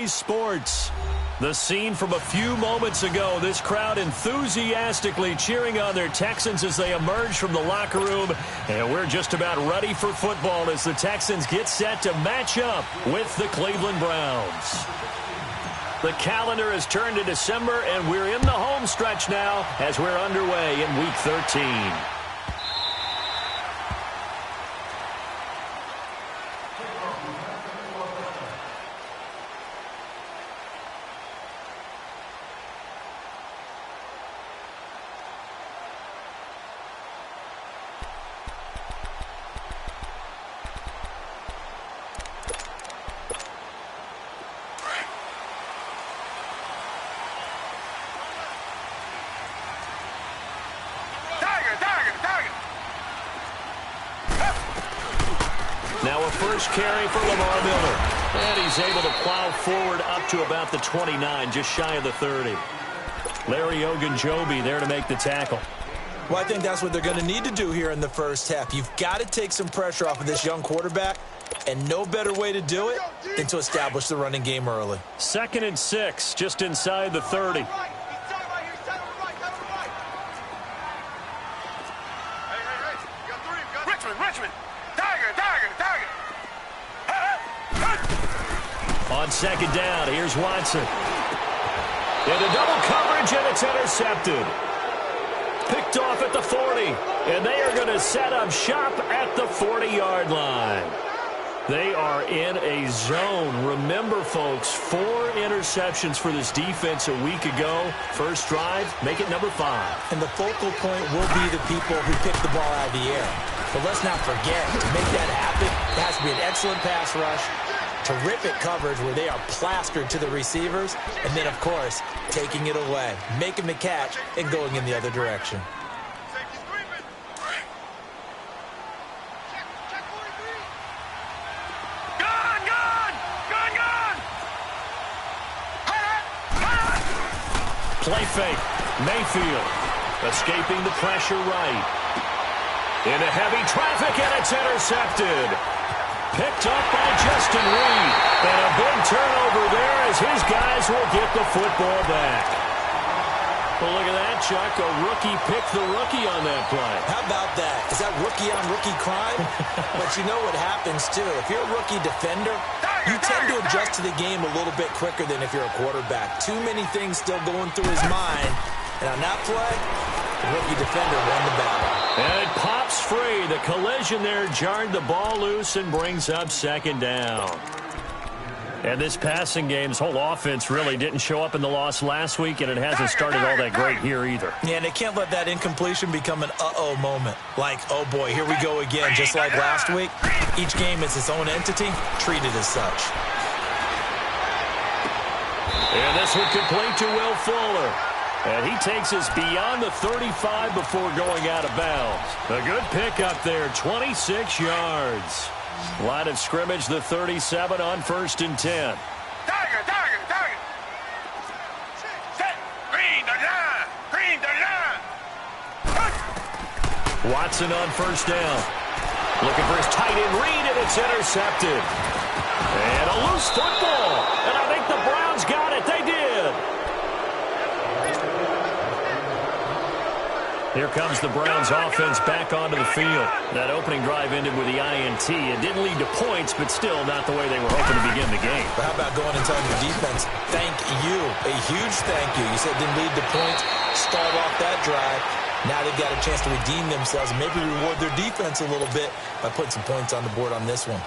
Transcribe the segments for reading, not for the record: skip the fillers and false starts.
Sports. The scene from a few moments ago, this crowd enthusiastically cheering on their Texans as they emerge from the locker room. And we're just about ready for football as the Texans get set to match up with the Cleveland Browns. The calendar has turned to December, and we're in the home stretch now as we're underway in Week 13. Now a first carry for Lamar Miller. And he's able to plow forward up to about the 29, just shy of the 30. Larry Ogunjobi there to make the tackle. Well, I think that's what they're going to need to do here in the first half. You've got to take some pressure off of this young quarterback, and no better way to do it than to establish the running game early. 2nd and 6, just inside the 30. On 2nd down, here's Watson. Into double coverage, and it's intercepted. Picked off at the 40, and they are going to set up shop at the 40-yard line. They are in a zone. Remember, folks, 4 interceptions for this defense a week ago. First drive, make it number 5. And the focal point will be the people who pick the ball out of the air. But let's not forget, to make that happen, it has to be an excellent pass rush, terrific coverage where they are plastered to the receivers, and then, of course, taking it away, making the catch, and going in the other direction. Play fake. Mayfield escaping the pressure right. Into heavy traffic, and it's intercepted. Picked up by Justin Reed. And a big turnover there as his guys will get the football back. Well, look at that, Chuck. A rookie picked the rookie on that play. How about that? Is that rookie-on-rookie crime? But you know what happens, too. If you're a rookie defender, you tend to adjust to the game a little bit quicker than if you're a quarterback. Too many things still going through his mind. And on that play, the rookie defender won the battle. And it pops free. The collision there jarred the ball loose and brings up 2nd down. And this passing game's whole offense really didn't show up in the loss last week, and it hasn't started all that great here either. Yeah, and they can't let that incompletion become an uh-oh moment. Like, oh boy, here we go again, just like last week. Each game is its own entity, treated as such. And this one complete to Will Fuller. And he takes us beyond the 35 before going out of bounds. A good pickup there, 26 yards. Line of scrimmage, the 37 on 1st and 10. Tiger. Set. Green the line. Watson on 1st down. Looking for his tight end read, and it's intercepted. And a loose football. And I think the Browns got it. They did. Here comes the Browns offense back onto the field. That opening drive ended with the INT. It didn't lead to points, but still not the way they were hoping to begin the game. But how about going and telling your defense, thank you, a huge thank you. You said it didn't lead to points, start off that drive. Now they've got a chance to redeem themselves and maybe reward their defense a little bit by putting some points on the board on this one.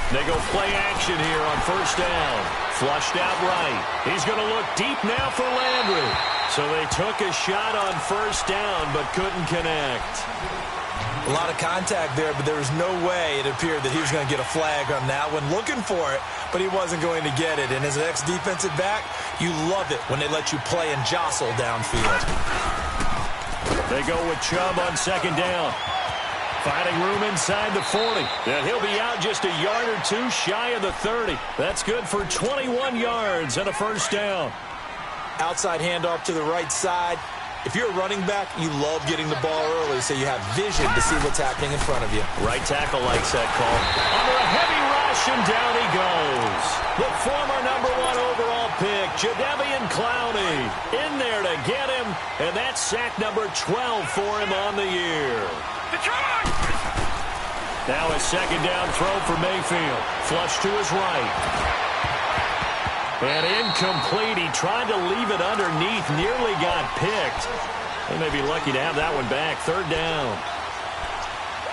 They go play action here on 1st down. Flushed out right. He's going to look deep now for Landry. So they took a shot on 1st down but couldn't connect. A lot of contact there, but there was no way it appeared that he was going to get a flag on that one. Looking for it, but he wasn't going to get it. And as an ex-defensive back, you love it when they let you play and jostle downfield. They go with Chubb on 2nd down. Finding room inside the 40. And he'll be out just a yard or two shy of the 30. That's good for 21 yards and a first down. Outside handoff to the right side. If you're a running back, you love getting the ball early so you have vision to see what's happening in front of you. Right tackle likes that call. Under a heavy rush, and down he goes. The former #1 overall pick, Jadeveon Clowney, in there to get him, and that's sack number 12 for him on the year. Now a second down throw for Mayfield. Flush to his right. And incomplete. He tried to leave it underneath. Nearly got picked. They may be lucky to have that one back. Third down.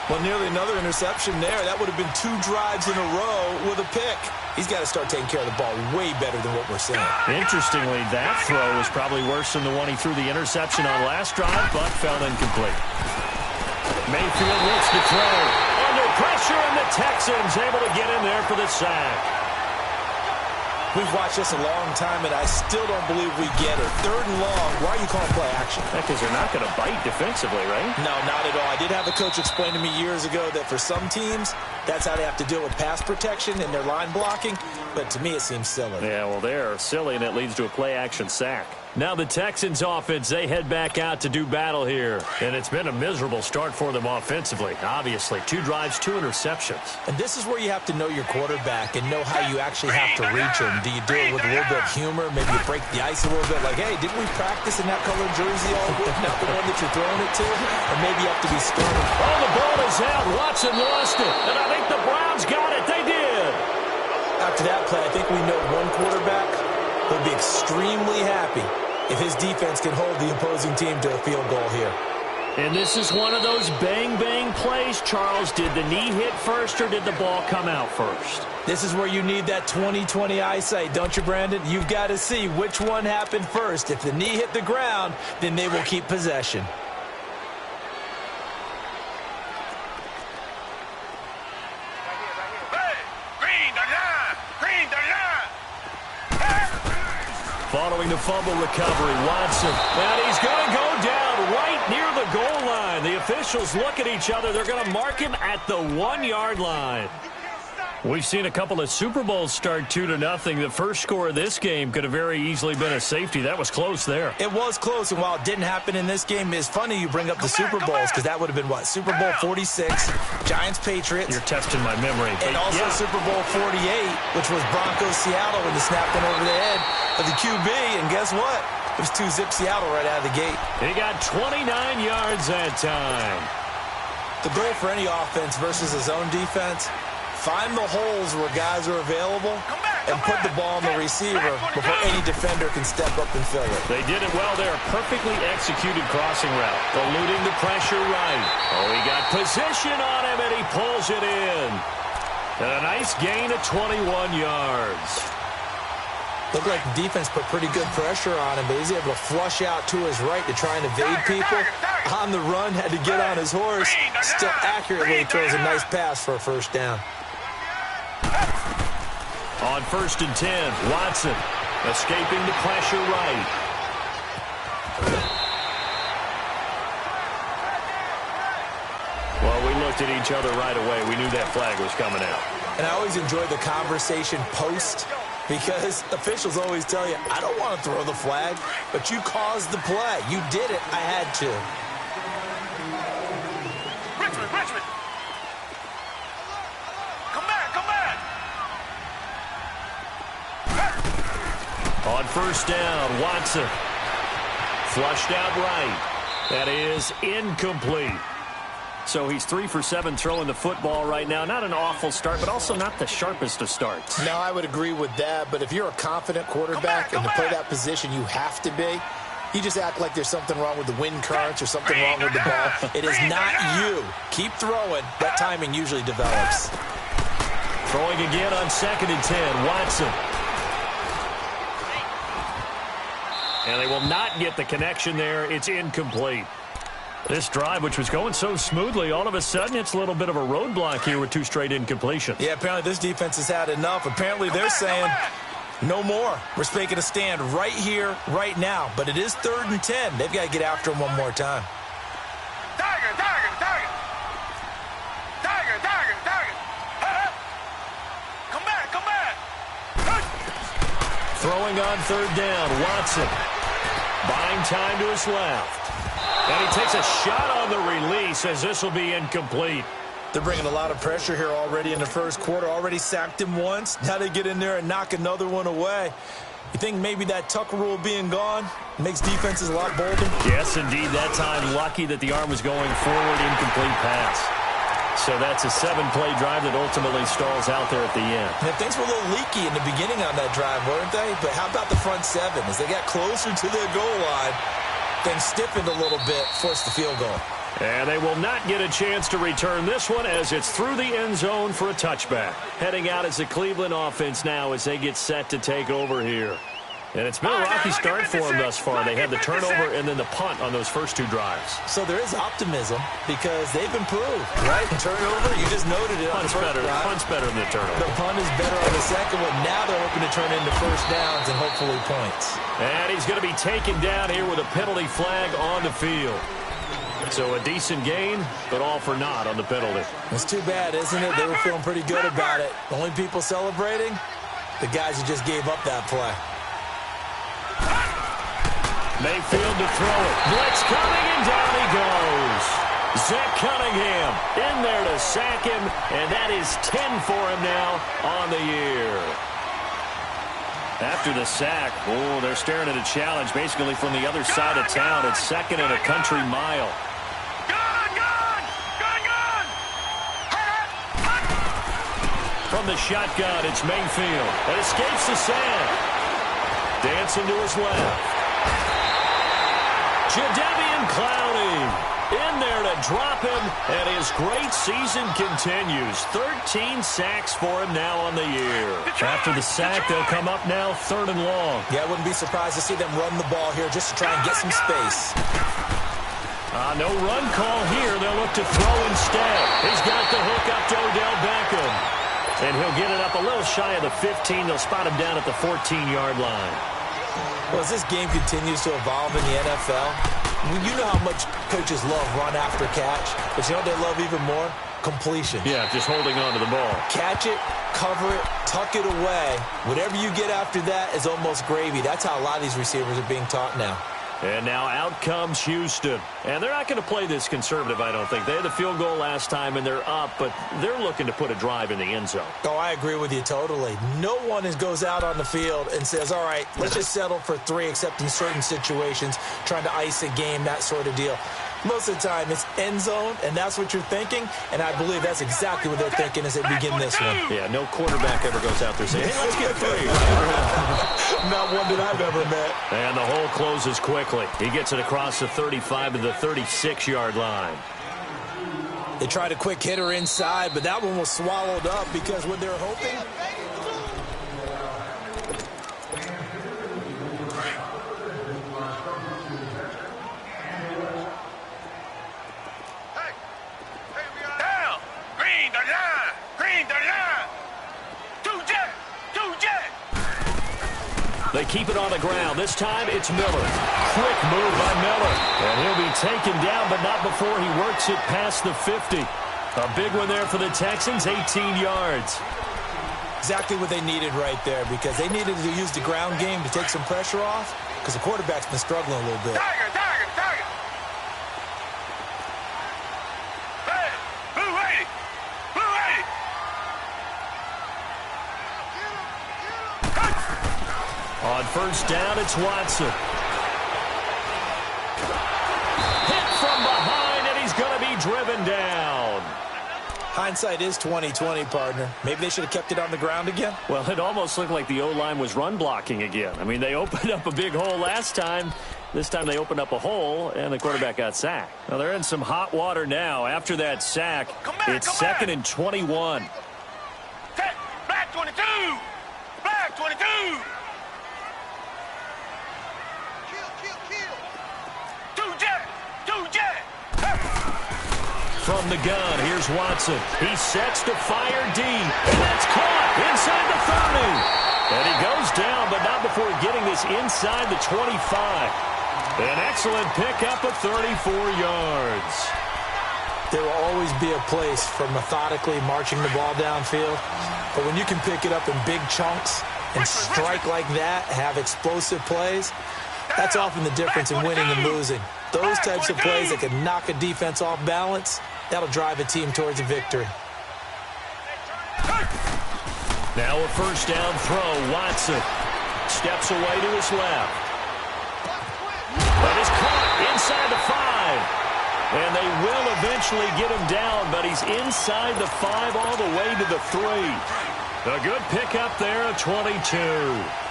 Well, nearly another interception there. That would have been 2 drives in a row with a pick. He's got to start taking care of the ball way better than what we're seeing. Interestingly, that throw was probably worse than the one he threw the interception on last drive, but fell incomplete. Mayfield looks to throw. Under pressure, and the Texans able to get in there for the sack. We've watched this a long time, and I still don't believe we get it. 3rd and long. Why are you calling play action? Because they're not going to bite defensively, right? No, not at all. I did have a coach explain to me years ago that for some teams, that's how they have to deal with pass protection and their line blocking. But to me, it seems silly. Yeah, well, they're silly, and it leads to a play-action sack. Now the Texans offense, they head back out to do battle here. And it's been a miserable start for them offensively, obviously. 2 drives, 2 interceptions. And this is where you have to know your quarterback and know how you actually have to reach him. Do you do it with a little bit of humor? Maybe you break the ice a little bit like, hey, didn't we practice in that colored jersey all week? Not the one that you're throwing it to? Or maybe you have to be stern. Oh, the ball is out. Watson lost it. And I think the Browns got it. They did. After that play, I think we know one quarterback will be extremely happy if his defense can hold the opposing team to a field goal here. And this is one of those bang-bang plays, Charles. Did the knee hit first or did the ball come out first? This is where you need that 20/20 eyesight, don't you, Brandon? You've got to see which one happened first. If the knee hit the ground, then they will keep possession. Following the fumble recovery, Watson. And he's going to go down right near the goal line. The officials look at each other. They're going to mark him at the 1-yard line. We've seen a couple of Super Bowls start 2-0. The first score of this game could have very easily been a safety. That was close there. It was close, and while it didn't happen in this game, it's funny you bring up the Super Bowls because that would have been, what, Super Bowl 46, Giants-Patriots. You're testing my memory. And also Super Bowl 48, which was Broncos-Seattle when the snap went over the head of the QB, and guess what? It was 2-zip Seattle right out of the gate. He got 29 yards that time. The goal for any offense versus his own defense, find the holes where guys are available and put the ball on the receiver before any defender can step up and fill it. They did it well there. Perfectly executed crossing route. Eluding the pressure right. Oh, he got position on him, and he pulls it in. And a nice gain of 21 yards. Looked like the defense put pretty good pressure on him, but he's able to flush out to his right to try and evade people. On the run, had to get on his horse. Still accurately throws a nice pass for a first down. On 1st and 10, Watson escaping the pressure right. Well, we looked at each other right away. We knew that flag was coming out. And I always enjoy the conversation post because officials always tell you, I don't want to throw the flag, but you caused the play. You did it. I had to. Richmond. Come back. On 1st down, Watson flushed out right. That is incomplete. So he's 3 for 7 throwing the football right now. Not an awful start, but also not the sharpest of starts. No, I would agree with that. But if you're a confident quarterback and to play that position, you have to be. You just act like there's something wrong with the wind currents or something wrong with the ball. It is not you. Keep throwing. That timing usually develops. Throwing again on 2nd and 10, Watson. And they will not get the connection there. It's incomplete. This drive, which was going so smoothly, all of a sudden it's a little bit of a roadblock here with 2 straight incompletions. Yeah, apparently this defense has had enough. Apparently they're saying no more. We're making a stand right here, right now. But it is 3rd and 10. They've got to get after him one more time. throwing on third down. Watson buying time to his left. And he takes a shot on the release as this will be incomplete. They're bringing a lot of pressure here already in the first quarter. Already sacked him once. Now they get in there and knock another one away. You think maybe that Tucker rule being gone makes defenses a lot bolder? Yes, indeed. That time, lucky that the arm was going forward, incomplete pass. So that's a 7-play drive that ultimately stalls out there at the end. Yeah, things were a little leaky in the beginning on that drive, weren't they? But how about the front seven? As they got closer to their goal line, things stiffened a little bit, forced the field goal. And they will not get a chance to return this one as it's through the end zone for a touchback. Heading out as the Cleveland offense now as they get set to take over here. And it's been a rocky start for them thus far. They had the turnover and then the punt on those first two drives. So there is optimism because they've improved, right? Turnover, you just noted it. Punt's better than the turnover. The punt is better on the second one. Now they're hoping to turn into first downs and hopefully points. And he's going to be taken down here with a penalty flag on the field. So a decent gain, but all for naught on the penalty. It's too bad, isn't it? They were feeling pretty good about it. The only people celebrating, the guys who just gave up that play. Mayfield to throw it. Blitz coming, and down he goes. Zach Cunningham in there to sack him, and that is 10 for him now on the year. After the sack, they're staring at a challenge basically from the other side of town. It's second and a country mile. From the shotgun, it's Mayfield. That escapes the sack. Dancing to his left. Jadeveon Clowney in there to drop him, and his great season continues. 13 sacks for him now on the year. After the sack, they'll come up now third and long. Yeah, I wouldn't be surprised to see them run the ball here just to try and get some space. No run call here. They'll look to throw instead. He's got the hook up to Odell Beckham. And he'll get it up a little shy of the 15. They'll spot him down at the 14-yard line. Well, as this game continues to evolve in the NFL, you know how much coaches love run after catch, but you know what they love even more? Completion. Yeah, just holding on to the ball. Catch it, cover it, tuck it away. Whatever you get after that is almost gravy. That's how a lot of these receivers are being taught now. And now out comes Houston. And they're not going to play this conservative, I don't think. They had the field goal last time, and they're up, but they're looking to put a drive in the end zone. Oh, I agree with you totally. No one goes out on the field and says, all right, let's just settle for 3, except in certain situations, trying to ice a game, that sort of deal. Most of the time, it's end zone, and that's what you're thinking, and I believe that's exactly what they're thinking as they begin this one. Yeah, no quarterback ever goes out there saying, hey, let's get 3. Not one that I've ever met. And the hole closes quickly. He gets it across the 35 to the 36-yard line. They tried a quick hitter inside, but that one was swallowed up because what they're hoping... They keep it on the ground. This time it's Miller. Quick move by Miller. And he'll be taken down, but not before he works it past the 50. A big one there for the Texans, 18 yards. Exactly what they needed right there, because they needed to use the ground game to take some pressure off, because the quarterback's been struggling a little bit. Tiger! Hey, blue 80! Blue 80! On first down, it's Watson. Hit from behind, and he's going to be driven down. Hindsight is 20/20, partner. Maybe they should have kept it on the ground again. Well, it almost looked like the O-line was run blocking again. I mean, they opened up a big hole last time. This time they opened up a hole, and the quarterback got sacked. Now, they're in some hot water now. After that sack, it's second and 21. Black 22! Black 22! Two jet! From the gun, here's Watson. He sets to fire deep, and that's caught inside the 30. And he goes down, but not before getting this inside the 25. An excellent pickup of 34 yards. There will always be a place for methodically marching the ball downfield. But when you can pick it up in big chunks, and strike like that, have explosive plays, that's often the difference in winning and losing. Those types of plays that can knock a defense off balance, that'll drive a team towards a victory. Now a first down throw. Watson steps away to his left. But is caught inside the 5. And they will eventually get him down, but he's inside the 5 all the way to the 3. A good pickup there of 22.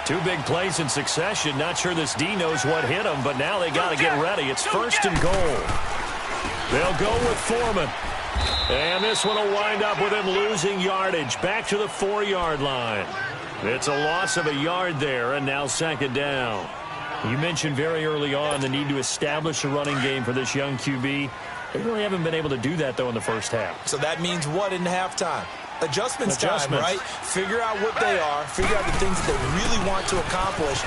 2 big plays in succession. Not sure this D knows what hit him, but now they got to get ready. It's first and goal. They'll go with Foreman. And this one will wind up with him losing yardage back to the 4-yard line. It's a loss of a yard there, and now second down. You mentioned very early on the need to establish a running game for this young QB. They really haven't been able to do that, though, in the first half. So that means what in halftime? Adjustments time, right? Figure out what they are, figure out the things that they really want to accomplish,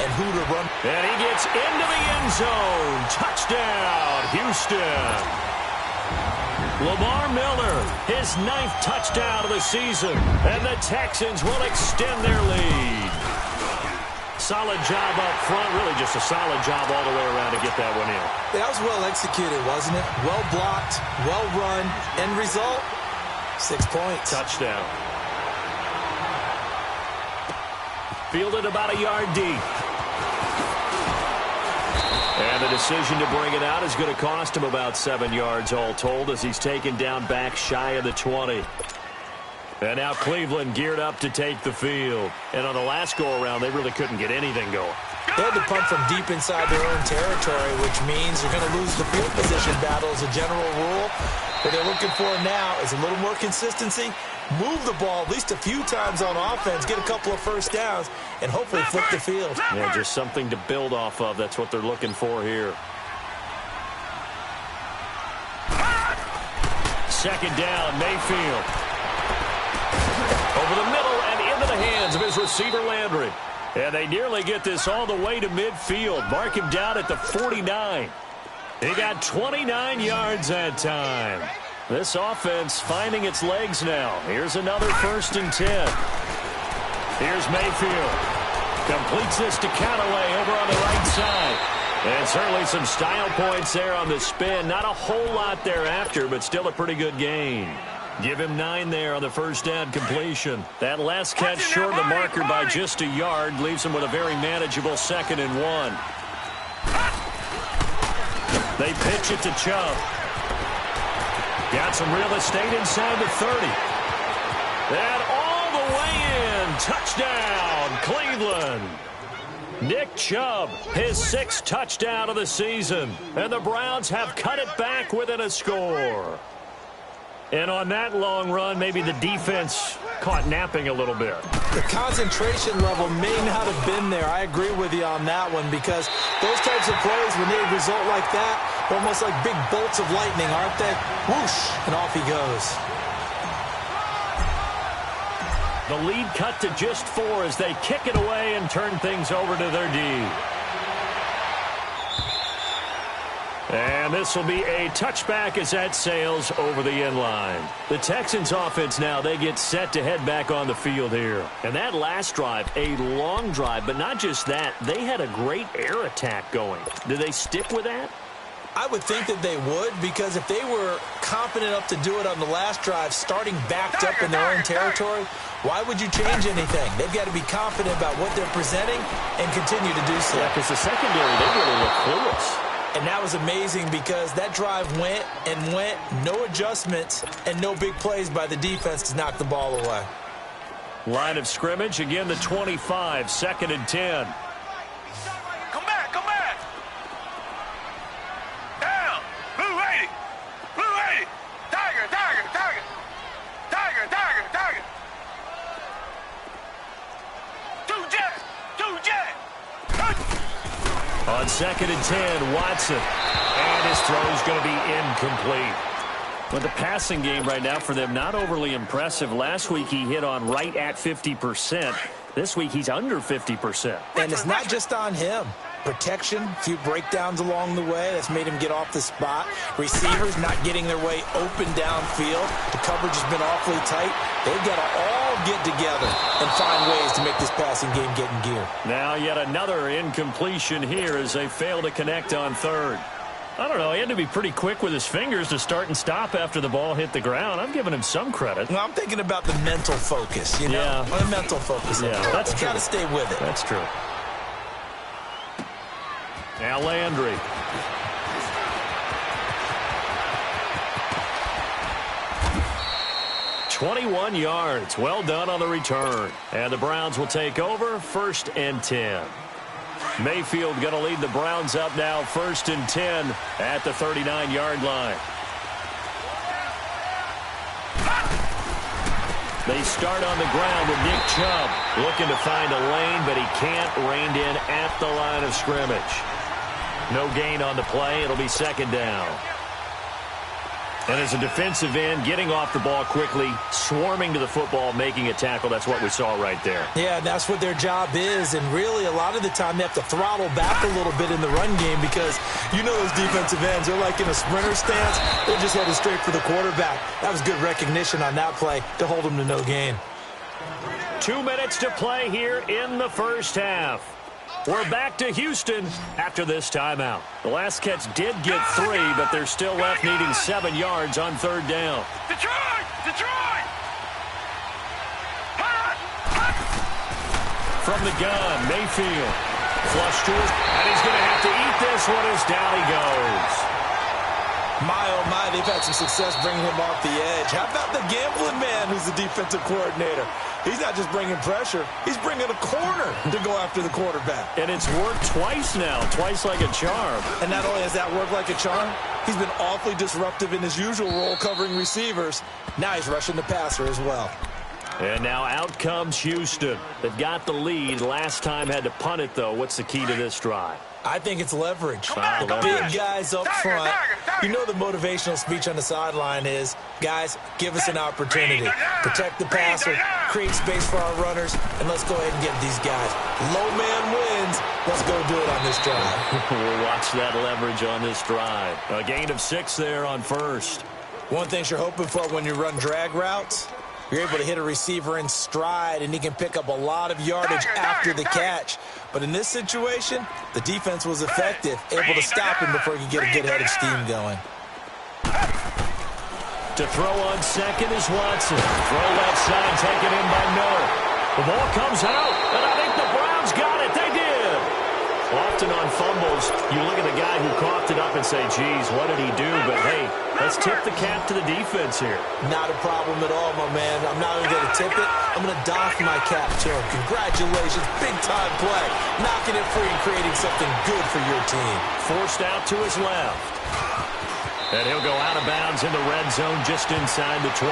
and who to run. And he gets into the end zone. Touchdown, Houston. Lamar Miller, his 9th touchdown of the season, and the Texans will extend their lead. Solid job up front, really just a solid job all the way around to get that one in. That was well executed, wasn't it? Well blocked, well run, end result, 6 points. Touchdown. Fielded about a yard deep. And the decision to bring it out is going to cost him about 7 yards all told as he's taken down back shy of the 20. And now Cleveland geared up to take the field. And on the last go-around, they really couldn't get anything going. They had to punt from deep inside their own territory, which means you're going to lose the field position battle as a general rule. What they're looking for now is a little more consistency, move the ball at least a few times on offense, get a couple of first downs, and hopefully flip the field. Yeah, just something to build off of. That's what they're looking for here. Second down, Mayfield. Over the middle and into the hands of his receiver, Landry. And they nearly get this all the way to midfield. Mark him down at the 49. He got 29 yards that time. This offense finding its legs now. Here's another first and 10. Here's Mayfield. Completes this to Callaway over on the right side. And certainly some style points there on the spin. Not a whole lot thereafter, but still a pretty good gain. Give him 9 there on the first down completion. That last catch short of the marker by just a yard leaves him with a very manageable 2nd and 1. They pitch it to Chubb. Got some real estate inside the 30. And all the way in. Touchdown, Cleveland. Nick Chubb, his 6th touchdown of the season. And the Browns have cut it back within a score. And on that long run, maybe the defense caught napping a little bit. The concentration level may not have been there. I agree with you on that one because those types of plays, when they result like that, they're almost like big bolts of lightning, aren't they? Whoosh, and off he goes. The lead cut to just 4 as they kick it away and turn things over to their D. And this will be a touchback as that sails over the end line. The Texans offense now, they get set to head back on the field here. And that last drive, a long drive, but not just that, they had a great air attack going. Do they stick with that? I would think that they would, because if they were confident enough to do it on the last drive, starting backed up in their own territory, why would you change anything? They've got to be confident about what they're presenting and continue to do so. Yeah, because the secondary, they really look clueless. And that was amazing because that drive went and went, no adjustments, and no big plays by the defense to knock the ball away. Line of scrimmage, again the 25, 2nd and 10. Come back, come back. Down. Blue 80. Blue 80. Tiger, tiger, tiger. Tiger, tiger, tiger. 2 jet. 2 jet. On 2nd and 10, Watson. And his throw is going to be incomplete. But the passing game right now for them, not overly impressive. Last week he hit on right at 50%. This week he's under 50%. And it's not just on him. protection, a few breakdowns along the way. That's made him get off the spot. Receivers not getting their way open downfield. The coverage has been awfully tight. They've got to all get together and find ways to make this passing game get in gear. Now yet another incompletion here as they fail to connect on third. I don't know. He had to be pretty quick with his fingers to start and stop after the ball hit the ground. I'm giving him some credit. Well, I'm thinking about the mental focus, you know? Yeah. The mental focus. Yeah, that's true. Got to stay with it. That's true. Now Landry. "21 yards. Well done on the return. And the Browns will take over 1st and 10. Mayfield going to lead the Browns up now 1st and 10 at the 39-yard line. They start on the ground with Nick Chubb looking to find a lane, but he can't. Reined in at the line of scrimmage. No gain on the play. It'll be 2nd down. And as a defensive end, getting off the ball quickly, swarming to the football, making a tackle, that's what we saw right there. Yeah, that's what their job is. And really, a lot of the time, they have to throttle back a little bit in the run game because you know those defensive ends, they're like in a sprinter stance. They're just headed straight for the quarterback. That was good recognition on that play to hold them to no gain. 2 minutes to play here in the first half. We're back to Houston after this timeout. The last catch did get 3, but they're still left needing 7 yards on 3rd down. Detroit! Detroit! From the gun, Mayfield. Flush to his, and he's going to have to eat this one as down he goes. My, oh my, they've had some success bringing him off the edge. How about the gambling man who's the defensive coordinator? He's not just bringing pressure, he's bringing a corner to go after the quarterback. And it's worked twice now, twice like a charm. And not only has that worked like a charm, he's been awfully disruptive in his usual role covering receivers. Now he's rushing the passer as well. And now out comes Houston. They've got the lead. Last time had to punt it, though. What's the key to this drive? I think it's leverage. The big guys up front. You know the motivational speech on the sideline is, guys, give us an opportunity. Protect the passer, create space for our runners, and let's go ahead and get these guys. Low man wins. Let's go do it on this drive. We'll watch that leverage on this drive. A gain of 6 there on 1st. One thing you're hoping for when you run drag routes, you're able to hit a receiver in stride, and he can pick up a lot of yardage after the catch. But in this situation, the defense was effective, able to stop him before he could get a good head of steam going. To throw on 2nd is Watson. Throw left side, taken in by Noah. The ball comes out, and I think the Browns got it. They did. Often on fumbles, you look at the guy who coughed it up and say, geez, what did he do? But, hey, let's tip the cap to the defense here. Not a problem at all, my man. I'm not even going to tip it. I'm going to doff my cap to him. Congratulations. Big-time play. Knocking it free and creating something good for your team. Forced out to his left. And he'll go out of bounds in the red zone just inside the 20.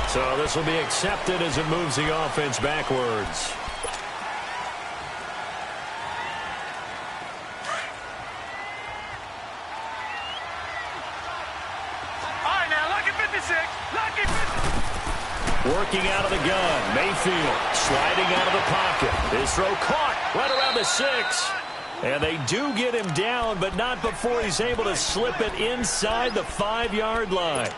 So this will be accepted as it moves the offense backwards. Working out of the gun, Mayfield sliding out of the pocket. His throw caught right around the 6. And they do get him down, but not before he's able to slip it inside the 5-yard line.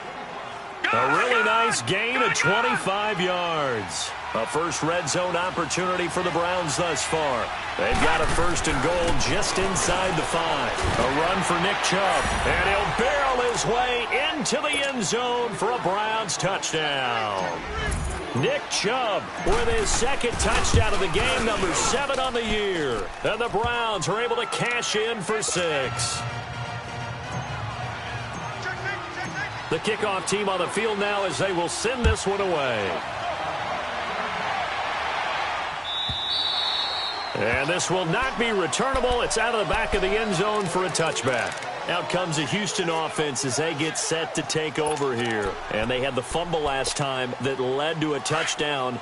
A really nice gain of 25 yards. A first red zone opportunity for the Browns thus far. They've got a 1st and goal just inside the 5. A run for Nick Chubb. And he'll barrel his way into the end zone for a Browns touchdown. Nick Chubb with his 2nd touchdown of the game, number 7 on the year. And the Browns are able to cash in for 6. The kickoff team on the field now as they will send this one away. And this will not be returnable. It's out of the back of the end zone for a touchback. Out comes the Houston offense as they get set to take over here. And they had the fumble last time that led to a touchdown.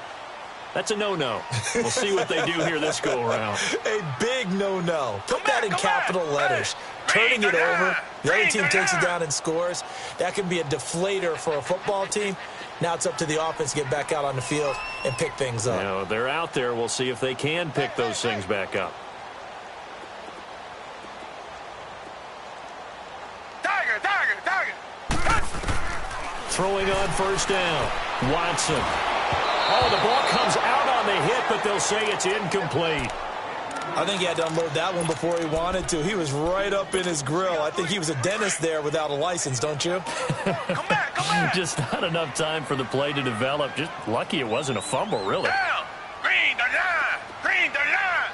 That's a no-no. We'll see what they do here this go-around. A big no-no. Put that in capital letters. Turning it over, the other team takes it down and scores. That can be a deflator for a football team. Now it's up to the offense to get back out on the field and pick things up. You know, they're out there. We'll see if they can pick those things back up. throwing on first down. Watson. Oh, the ball comes out on the hit, but they'll say it's incomplete. I think he had to unload that one before he wanted to. He was right up in his grill. I think he was a dentist there without a license, don't you? Come back. Just not enough time for the play to develop. Just lucky it wasn't a fumble, really. Down. Green the line. Green the line.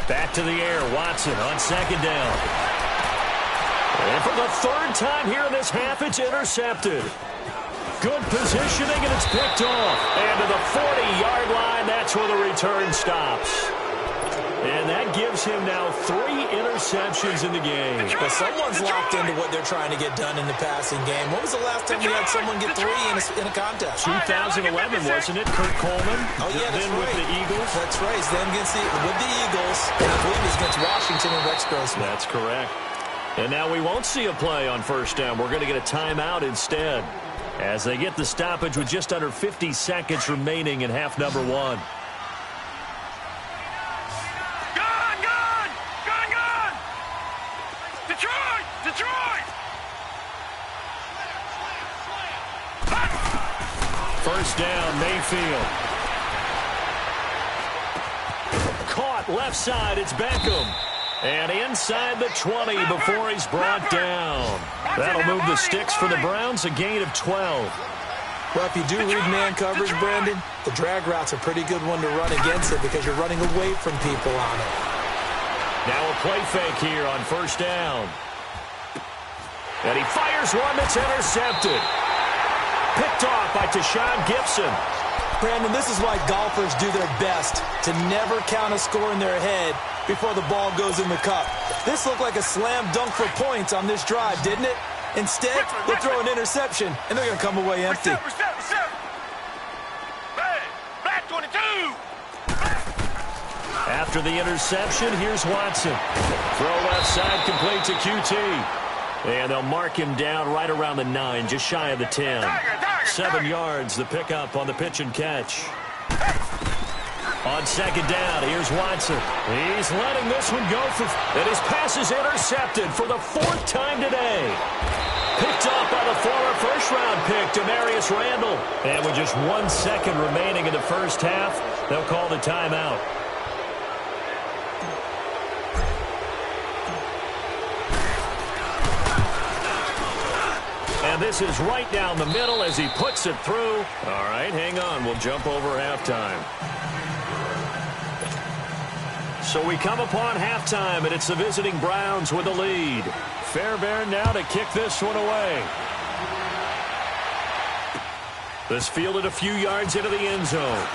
Back to the air. Watson on second down. And for the third time here in this half, it's intercepted. Good positioning, and it's picked off. And to the 40-yard line, that's where the return stops. And that gives him now 3 interceptions in the game. But someone's locked into what they're trying to get done in the passing game. When was the last time we had someone get 3 in a contest? 2011, wasn't it? Kurt Coleman. Oh, yeah, that's then right. with the Eagles. That's right. Then with the Eagles. And I believe it's against Washington and Rex Grossman. That's correct. And now we won't see a play on first down. We're going to get a timeout instead, as they get the stoppage with just under 50 seconds remaining in half number 1. Gun! Detroit! First down, Mayfield. Caught left side, it's Beckham. And inside the 20 before he's brought down. That'll move the sticks for the Browns, a gain of 12. Well, if you do read man coverage, Brendan, the drag route's a pretty good one to run against it because you're running away from people on it. Now a play fake here on first down. And he fires one that's intercepted. Picked off by Tashawn Gibson. Brandon, this is why golfers do their best to never count a score in their head before the ball goes in the cup. This looked like a slam dunk for points on this drive, didn't it? Instead, they'll throw an interception, and they're going to come away empty. Reset. Hey, Black 22. After the interception, here's Watson. Throw left side, complete to QT. And they'll mark him down right around the 9, just shy of the 10. 7 yards, the pickup on the pitch and catch. On second down, here's Watson. He's letting this one go and his pass is intercepted for the 4th time today. Picked off by the former first-round pick, Demarius Randall. And with just 1 second remaining in the first half, they'll call the timeout. And this is right down the middle as he puts it through. All right, hang on. We'll jump over halftime. So we come upon halftime, and it's the visiting Browns with the lead. Fairbairn now to kick this one away. This fielded a few yards into the end zone.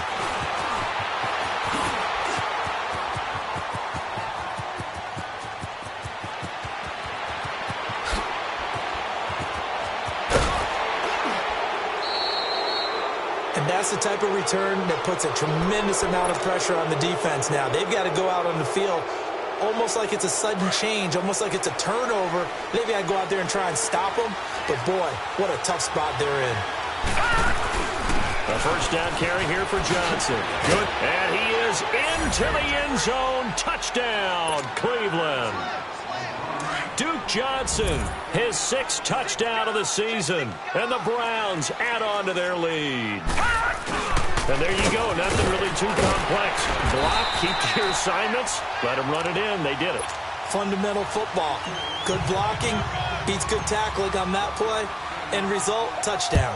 That's the type of return that puts a tremendous amount of pressure on the defense now. They've got to go out on the field almost like it's a sudden change, almost like it's a turnover. They've got to go out there and try and stop them. But, boy, what a tough spot they're in. A first down carry here for Johnson. Good. And he is into the end zone. Touchdown, Cleveland. Duke Johnson, his 6th touchdown of the season. And the Browns add on to their lead. And there you go. Nothing really too complex. Block, keep your assignments, let them run it in. They did it. Fundamental football. Good blocking, beats good tackling on that play. End result, touchdown.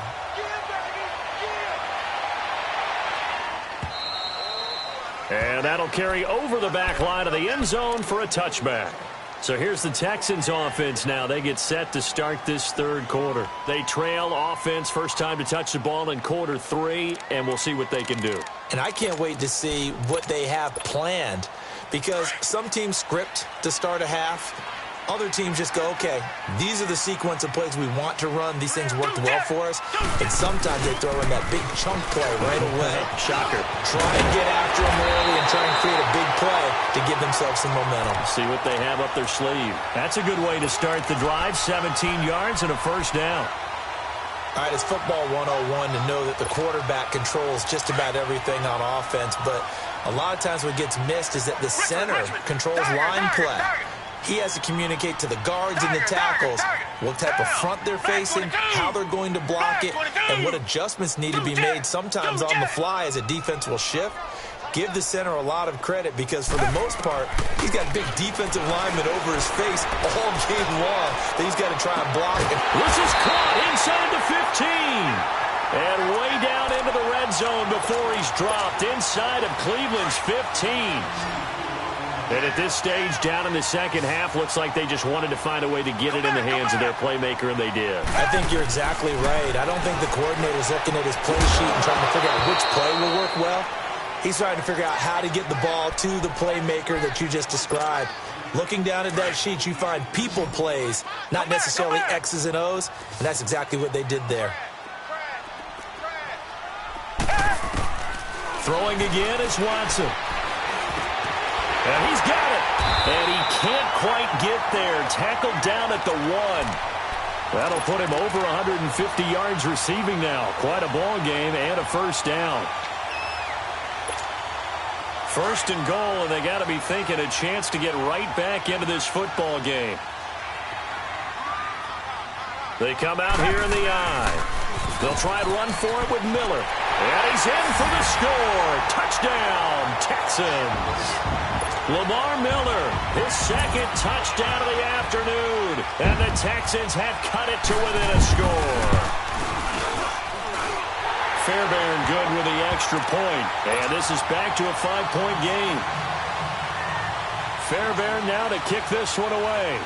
And that'll carry over the back line of the end zone for a touchback. So here's the Texans offense now. They get set to start this 3rd quarter. They trail offense, first time to touch the ball in quarter 3, and we'll see what they can do. And I can't wait to see what they have planned, because some teams script to start a half. Other teams just go, okay, these are the sequence of plays we want to run. These things worked well for us. And sometimes they throw in that big chunk play right away. Shocker. Try and get after them early and try and create a big play to give themselves some momentum. See what they have up their sleeve. That's a good way to start the drive. 17 yards and a first down. All right, it's football 101 to know that the quarterback controls just about everything on offense. But a lot of times what gets missed is that the center controls line play. He has to communicate to the guards and the tackles what type of front they're facing, how they're going to block it, and what adjustments need to be made sometimes on the fly as a defense will shift. Give the center a lot of credit because, for the most part, he's got big defensive linemen over his face all game long that he's got to try and block. This is caught inside the 15. And way down into the red zone before he's dropped inside of Cleveland's 15. And at this stage, down in the second half, looks like they just wanted to find a way to get it in the hands of their playmaker, and they did. I think you're exactly right. I don't think the coordinator's looking at his play sheet and trying to figure out which play will work well. He's trying to figure out how to get the ball to the playmaker that you just described. Looking down at that sheet, you find people plays, not necessarily X's and O's, and that's exactly what they did there. Throwing again is Watson. And he's got it. And he can't quite get there. Tackled down at the 1. That'll put him over 150 yards receiving now. Quite a ball game and a first down. First and goal, and they got to be thinking a chance to get right back into this football game. They come out here in the eye. They'll try and run for it with Miller. And he's in for the score. Touchdown, Texans. Lamar Miller, his second touchdown of the afternoon. And the Texans have cut it to within a score. Fairbairn good with the extra point. And this is back to a 5-point game. Fairbairn now to kick this one away.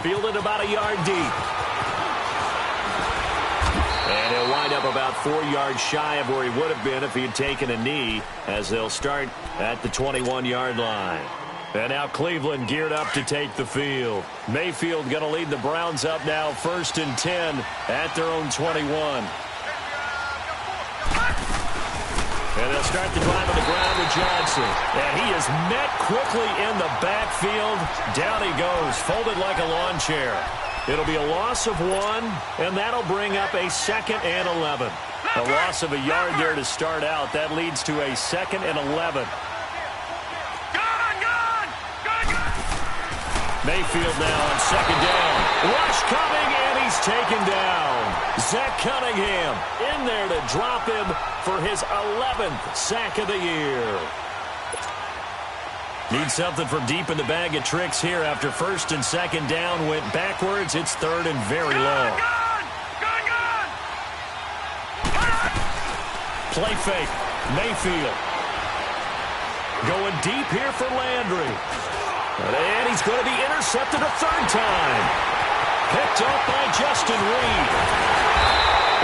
Fielded about a yard deep. And he'll wind up about 4 yards shy of where he would have been if he had taken a knee, as they'll start at the 21-yard line. And now Cleveland geared up to take the field. Mayfield going to lead the Browns up now, 1st and 10 at their own 21. And they'll start the drive on the ground with Johnson. And he is met quickly in the backfield. Down he goes, folded like a lawn chair. It'll be a loss of 1, and that'll bring up a 2nd and 11. A loss of a yard there to start out. That leads to a 2nd and 11. Mayfield now on 2nd down. Rush coming, and he's taken down. Zach Cunningham in there to drop him for his 11th sack of the year. Need something from deep in the bag of tricks here after 1st and 2nd down went backwards. It's 3rd and very long. Play fake. Mayfield. Going deep here for Landry. And he's going to be intercepted a 3rd time. Picked up by Justin Reed.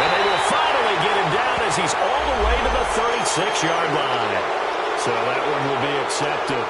And they will finally get him down as he's all the way to the 36-yard line. So that one will be accepted.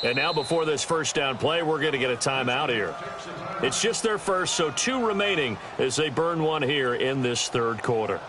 And now before this first down play, we're going to get a timeout here. It's just their first, so 2 remaining as they burn one here in this 3rd quarter.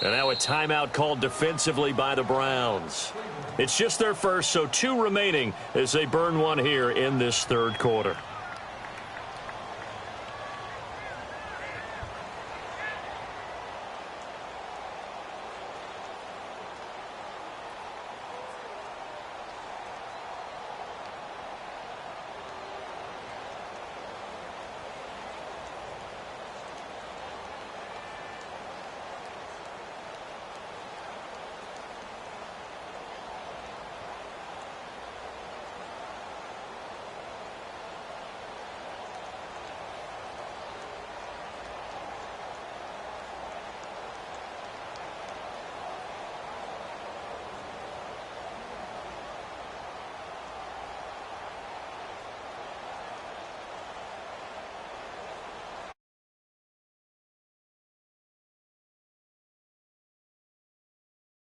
And now a timeout called defensively by the Browns. It's just their first, so 2 remaining as they burn one here in this third quarter.